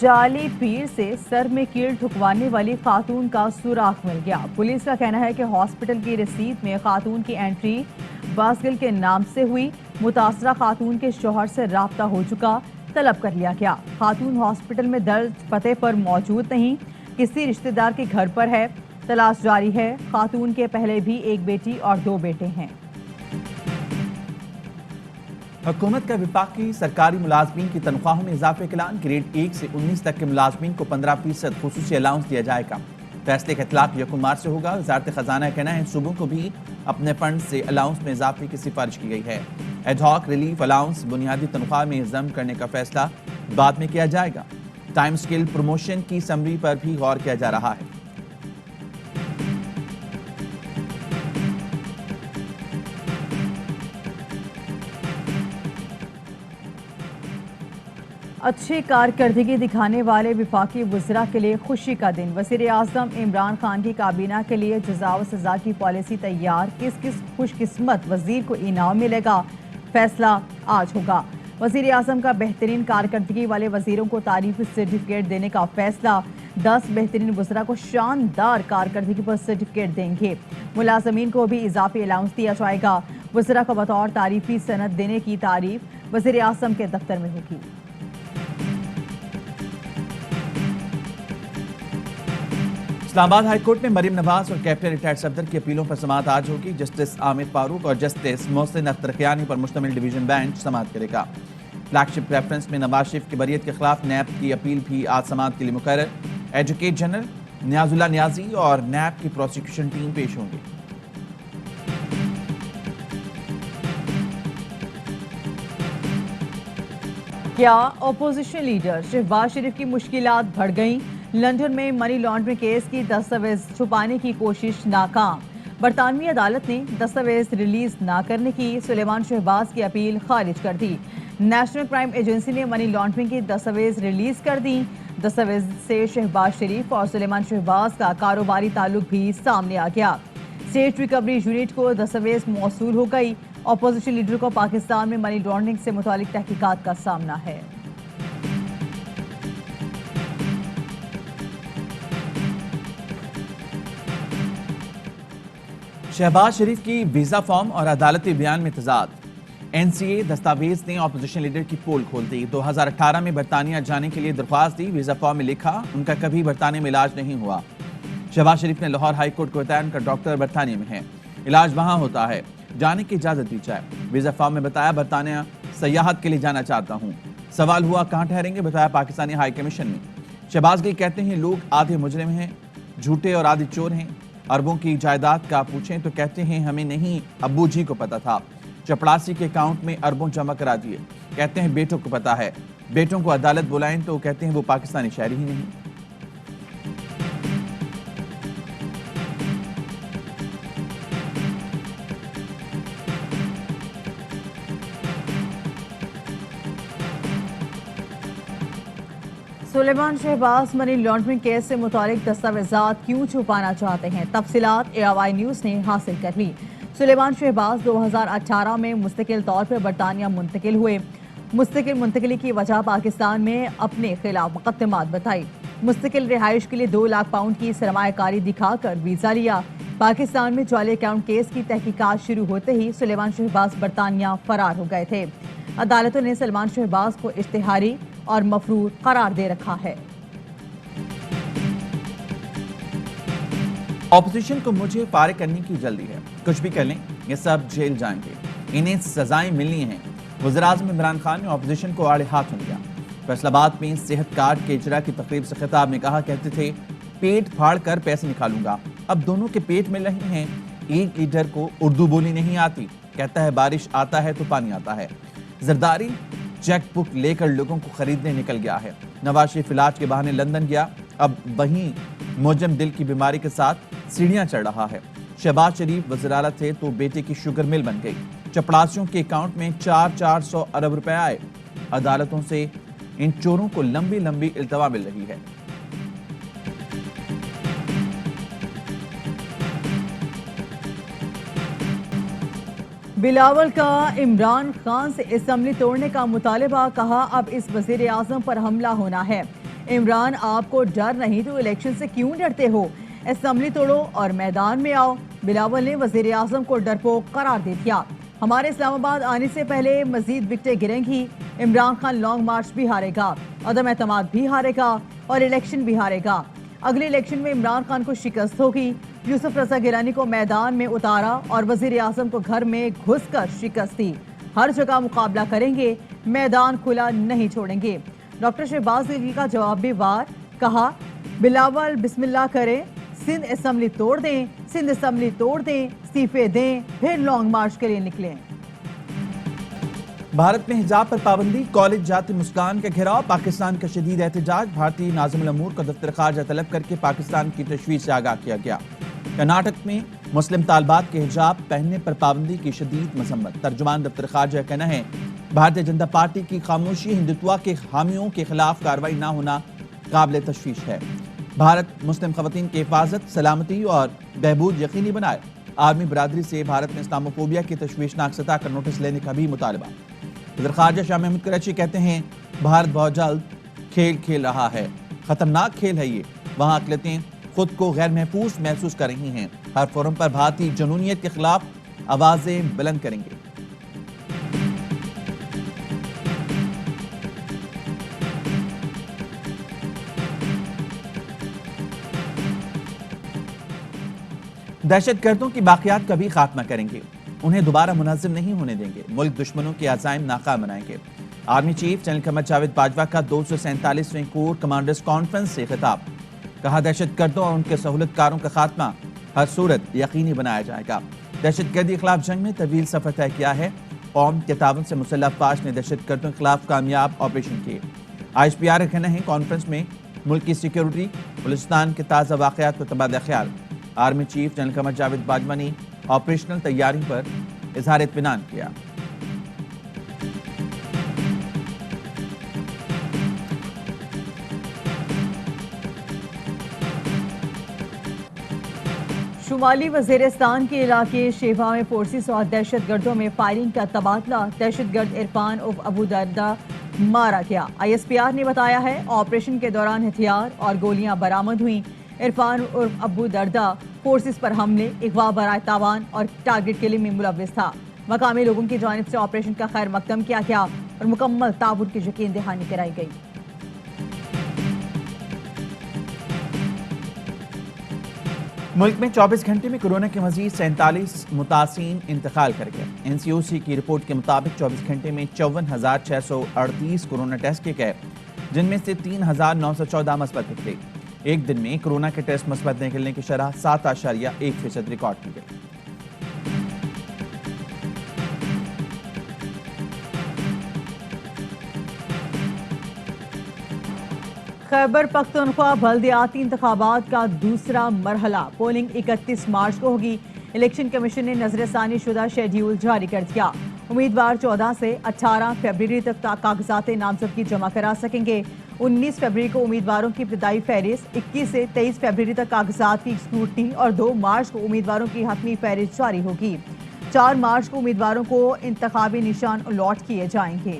جعلی پیر سے سر میں کیل ٹھکوانے والی خاتون کا سراغ مل گیا۔ پولیس کا کہنا ہے کہ ہاسپٹل کی رسید میں خاتون کی انٹری باسگل کے نام سے ہوئی۔ متاثرہ خاتون کے شوہر سے رابطہ ہو چکا، طلب کر لیا گیا۔ خاتون ہاسپٹل میں درج پتے پر موجود نہیں، کسی رشتہ دار کے گھر پر ہے۔ تلاش جاری ہے۔ خاتون کے پہلے بھی ایک بیٹی اور 2 بیٹے ہیں۔ حکومت کا وفاقی سرکاری ملازمین کی تنخواہوں میں اضافے کا اعلان۔ گریڈ 1 سے 19 تک کے ملازمین کو 15% خصوصی الاؤنس دیا جائے گا۔ فیصلے کا اطلاق 1 مارچ سے ہوگا۔ وزارت خزانہ کا کہنا ہے صوبوں کو بھی اپنے فنڈ سے الاؤنس میں اضافے کی سفارش کی گئی ہے۔ ایڈ ہاک ریلیف الاؤنس بنیادی تنخواہ میں ضم کرنے کا فیصلہ بعد میں کیا جائے گا۔ ٹائم سکیل پروموشن کی سمری پر بھی غور کیا جا رہا ہے۔ اچھی کارکردگی دکھانے والے وفاقی وزراء کے لیے خوشی کا دن۔ وزیر اعظم عمران خان کی کابینہ کے لیے جزا و سزا کی پالیسی تیار۔ کس خوش قسمت وزیر کو انعام ملے گا، فیصلہ آج ہوگا۔ وزیر اعظم کا بہترین کارکردگی والے وزیروں کو تعریفی سرٹیفکیٹ دینے کا فیصلہ۔ 10 بہترین وزراء کو شاندار کارکردگی پر سرٹیفکیٹ دیں گے۔ ملازمین کو بھی اضافی الاؤنس دیا جائے گا۔ وزراء کو بطور تعریفی سند دینے کی تعریف وزیر اعظم کے دفتر میں ہوگی۔ اسلام آباد ہائی کورٹ میں مریم نواز اور کیپٹن ریٹائرڈ صفدر کی اپیلوں پر سماعت آج ہوگی۔ جسٹس عامر فاروق اور جسٹس محسن اخترقیانی پر مشتمل ڈویژن بینچ سماعت کرے گا۔ فلیگ شپ ریفرنس میں نواز شریف کی بریت کے خلاف نیب کی اپیل بھی آج سماعت کے لیے مقرر۔ ایڈوکیٹ جنرل نیاز اللہ نیازی اور نیب کی پروسیکیوشن ٹیم پیش ہوں گے۔ کیا اپوزیشن لیڈر شہباز شریف کی مشکلات بڑھ گئیں؟ لندن میں منی لانڈرنگ کیس کی دستاویز چھپانے کی کوشش ناکام۔ برطانوی عدالت نے دستاویز ریلیز نہ کرنے کی سلیمان شہباز کی اپیل خارج کر دی۔ نیشنل کرائم ایجنسی نے منی لانڈرنگ کی دستاویز ریلیز کر دی۔ دستاویز سے شہباز شریف اور سلیمان شہباز کا کاروباری تعلق بھی سامنے آ گیا۔ اسٹیٹ ریکوری یونٹ کو دستاویز موصول ہو گئی۔ اپوزیشن لیڈر کو پاکستان میں منی لانڈرنگ سے متعلق تحقیقات کا سامنا ہے۔ شہباز شریف کی ویزا فارم اور عدالتی بیان میں تضاد۔ این سی اے دستاویز نے اپوزیشن لیڈر کی پول کھول دی۔ 2018 میں برطانیہ جانے کے لیے درخواست دی۔ ویزا فارم میں لکھا ان کا کبھی برطانیہ میں علاج نہیں ہوا۔ شہباز شریف نے لاہور ہائی کورٹ کو بتایا ان کا ڈاکٹر برطانیہ میں ہے، علاج وہاں ہوتا ہے، جانے کی اجازت دی جائے۔ ویزا فارم میں بتایا برطانیہ سیاحت کے لیے جانا چاہتا ہوں۔ سوال ہوا کہاں ٹھہریں گے، بتایا پاکستانی ہائی کمیشن میں۔ شہباز گئی کہتے ہیں لوگ آدھے مجرم ہیں، جھوٹے اور آدھے چور ہیں۔ اربوں کی جائیداد کا پوچھیں تو کہتے ہیں ہمیں نہیں، ابو جی کو پتا تھا۔ چپڑاسی کے اکاؤنٹ میں اربوں جمع کرا دیے، کہتے ہیں بیٹوں کو پتا ہے۔ بیٹوں کو عدالت بلائیں تو کہتے ہیں وہ پاکستانی شہری ہی نہیں۔ سلیمان شہباز منی لانڈرنگ کیس سے متعلق دستاویزات کیوں چھپانا چاہتے ہیں؟ تفصیلات ARY نیوز نے حاصل کر لی۔ سلیمان شہباز 2018 میں مستقل طور پر برطانیہ منتقل ہوئے۔ مستقل منتقلی کی وجہ پاکستان میں اپنے خلاف مقدمات بتائی۔ مستقل رہائش کے لیے 2 لاکھ پاؤنڈ کی سرمایہ کاری دکھا کر ویزا لیا۔ پاکستان میں جعلی اکاؤنٹ کیس کی تحقیقات شروع ہوتے ہی سلیمان شہباز برطانیہ فرار ہو گئے تھے۔ عدالتوں نے سلیمان شہباز کو اشتہاری اور مفرور قرار دے رکھا ہے۔ اپوزیشن کو مجھے فارغ کرنے کی جلدی ہے، کچھ بھی کر لیں یہ سب جیل جائیں گے، انہیں سزائیں ملنی ہیں۔ وزیراعظم عمران خان نے اپوزیشن کو آڑے ہاتھوں لیا۔ فیصل آباد میں صحت کارڈ کے اجرا کی تقریب سے خطاب میں کہا کہتے تھے پیٹ پھاڑ کر پیسے نکالوں گا، اب دونوں کے پیٹ مل رہے ہیں۔ ایک لیڈر کو اردو بولی نہیں آتی، کہتا ہے بارش آتا ہے تو پانی آتا ہے۔ زرداری چیک بک لے کر لوگوں کو خریدنے نکل گیا ہے۔ نواز شریف علاج کے بہانے لندن گیا، اب وہیں موجم دل کی بیماری کے ساتھ سیڑھیاں چڑھ رہا ہے۔ شہباز شریف وزیراعلی تھے تو بیٹے کی شوگر مل بن گئی۔ چپڑاسیوں کے اکاؤنٹ میں 400 ارب روپے آئے۔ عدالتوں سے ان چوروں کو لمبی لمبی التوا مل رہی ہے۔ بلاول کا عمران خان سے اسمبلی توڑنے کا مطالبہ، کہا اب اس وزیر اعظم پر حملہ ہونا ہے۔ عمران آپ کو ڈر نہیں تو الیکشن سے کیوں ڈرتے ہو؟ اسمبلی توڑو اور میدان میں آؤ۔ بلاول نے وزیر اعظم کو ڈرپوک قرار دے دیا۔ ہمارے اسلام آباد آنے سے پہلے مزید وکٹیں گریں گی۔ عمران خان لانگ مارچ بھی ہارے گا، عدم اعتماد بھی ہارے گا اور الیکشن بھی ہارے گا۔ اگلے الیکشن میں عمران خان کو شکست ہوگی۔ یوسف رضا گیلانی کو میدان میں اتارا اور وزیر اعظم کو گھر میں گھس کر شکست دی۔ ہر جگہ مقابلہ کریں گے، میدان کھلا نہیں چھوڑیں گے۔ ڈاکٹر شہباز گیلانی کا جواب بھی وار، کہا بلاول بسم اللہ کریں، سندھ اسمبلی توڑ دیں، سندھ اسمبلی توڑ دیں، استعفے دیں، پھر لانگ مارچ کے لیے نکلیں۔ بھارت میں حجاب پر پابندی، کالج جاتی مسکان کا گھیراؤ، پاکستان کا شدید احتجاج، بھارتی ناظم الامور کو دفتر خارجہ طلب کر کے پاکستان کی تشویش سے آگاہ کیا گیا۔ کرناٹک میں مسلم طالبات کے حجاب پہننے پر پابندی کی شدید مذمت، ترجمان دفتر خارجہ کا کہنا ہے بھارتیہ جنتا پارٹی کی خاموشی ہندوتوا کے حامیوں کے خلاف کارروائی نہ ہونا قابل تشویش ہے۔ بھارت مسلم خواتین کی حفاظت، سلامتی اور بہبود یقینی بنائے۔ عالمی برادری سے بھارت میں اسلاموفوبیا کی تشویشناک سطح کا نوٹس لینے کا بھی مطالبہ۔ وزیر خارجہ شاہ محمود قریشی کہتے ہیں بھارت بہت جلد کھیل کھیل رہا ہے، خطرناک کھیل ہے یہ، وہاں اقلیتیں خود کو غیر محفوظ محسوس کر رہی ہیں، ہر فورم پر بھارتی جنونیت کے خلاف آوازیں بلند کریں گے۔ دہشت گردوں کی باقیات کا بھی خاتمہ کریں گے، انہیں دوبارہ منظم نہیں ہونے دیں گے، ملک دشمنوں کے عزائم ناکام بنائیں گے۔ Army chief general Qamar Javed Bajwa کا 247ویں کور کمانڈرز کانفرنس سے خطاب، کہا دہشت گردوں اور ان کے سہولت کاروں کا خاتمہ ہر صورت یقینی بنایا جائے گا۔ دہشت گردی کے خلاف جنگ میں طویل سفر طے کیا ہے، قوم کے تعاون سے مسلح افواج نے دہشت گردوں کے خلاف کامیاب آپریشن کیے۔ آئی ایس پی آر کا کہنا ہے کانفرنس میں ملک کی سیکیورٹی، بلوچستان کے تازہ واقعات پر تبادلہ خیال۔ Army chief general Qamar Javed Bajwa نے آپریشنل تیاری پر اظہار اطمینان کیا۔ شمالی وزیرستان کے علاقے شیوا میں فورسز اور دہشت گردوں میں فائرنگ کا تبادلہ، دہشت گرد عرفان عرف ابو دردہ مارا گیا۔ آئی ایس پی آر نے بتایا ہے آپریشن کے دوران ہتھیار اور گولیاں برآمد ہوئیں۔ عرفان عرف ابو دردہ فورسز پر حملے، اغوا برائے تاوان اور ٹارگٹ کلنگ میں ملوث تھا۔ مقامی لوگوں کی جانب سے آپریشن کا خیر مقدم کیا گیا اور مکمل تعاون کی یقین دہانی کرائی گئی۔ ملک میں 24 گھنٹے میں کورونا کے مزید 47 متاثرین انتقال کر گئے۔ این سی او سی کی رپورٹ کے مطابق 24 گھنٹے میں 54,638 کورونا ٹیسٹ کیے گئے، جن میں سے 3,914 مثبت نکلے۔ ایک دن میں کورونا کے ٹیسٹ مثبت نکلنے کی شرح 7.1% ریکارڈ کی گئی۔ خیبر پختونخوا بلدیاتی انتخابات کا دوسرا مرحلہ، پولنگ 31 مارچ کو ہوگی۔ الیکشن کمیشن نے نظر ثانی شدہ شیڈیول جاری کر دیا۔ امیدوار 14 سے 18 فروری تک کاغذات نامزدگی جمع کرا سکیں گے۔ 19 فروری کو امیدواروں کی ابتدائی فہرست، 21 سے 23 فروری تک کاغذات کی اسکروٹنی اور 2 مارچ کو امیدواروں کی حتمی فہرست جاری ہوگی۔ 4 مارچ کو امیدواروں کو انتخابی نشان الاٹ کیے جائیں گے۔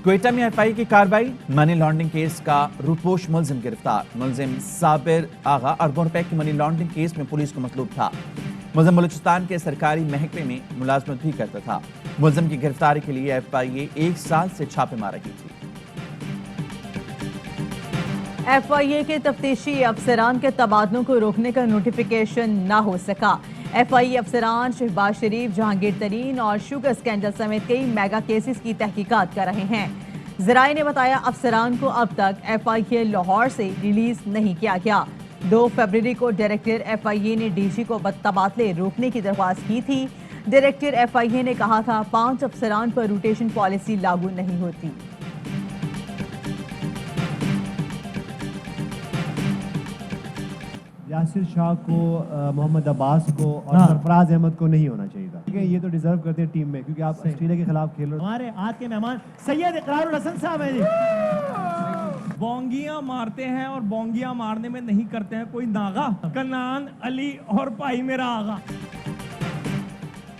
کوئٹہ میں ایف آئی کی کارروائی، منی لانڈرنگ کیس کا روپوش ملزم گرفتار۔ ملزم صابر آغا اربوں روپے کی منی لانڈرنگ کیس میں پولیس کو مطلوب تھا۔ ملزم بلوچستان کے سرکاری محکمے میں ملازمت بھی کرتا تھا۔ ملزم کی گرفتاری کے لیے ایف آئی اے 1 سال سے چھاپے مار رہی تھی۔ ایف آئی اے کے تفتیشی افسران کے تبادلوں کو روکنے کا نوٹیفیکیشن نہ ہو سکا۔ ایف آئی اے افسران شہباز شریف، جہانگیر ترین اور شوگر اسکینڈل سمیت کئی میگا کیسز کی تحقیقات کر رہے ہیں۔ ذرائع نے بتایا افسران کو اب تک ایف آئی اے لاہور سے ریلیز نہیں کیا گیا۔ 2 فروری کو ڈائریکٹر ایف آئی اے نے ڈی جی کو تبادلے روکنے کی درخواست کی تھی۔ ڈائریکٹر ایف آئی اے نے کہا تھا 5 افسران پر روٹیشن پالیسی لاگو نہیں ہوتی۔ یاسر شاہ کو، محمد عباس کو اور سرفراز احمد کو نہیں ہونا چاہیے تھا، کیونکہ یہ تو ڈیزرو کرتے ہیں ٹیم میں، کیونکہ آپ آسٹریلیا کے خلاف کھیل رہے ہو۔ ہمارے آج کے مہمان سید اقرار الحسن صاحب ہیں جی۔ بونگیاں مارتے ہیں اور بونگیاں مارنے میں نہیں کرتے ہیں کوئی ناغا، کنان علی اور بھائی میرا آغا۔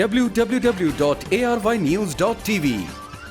www.arvynews.tv।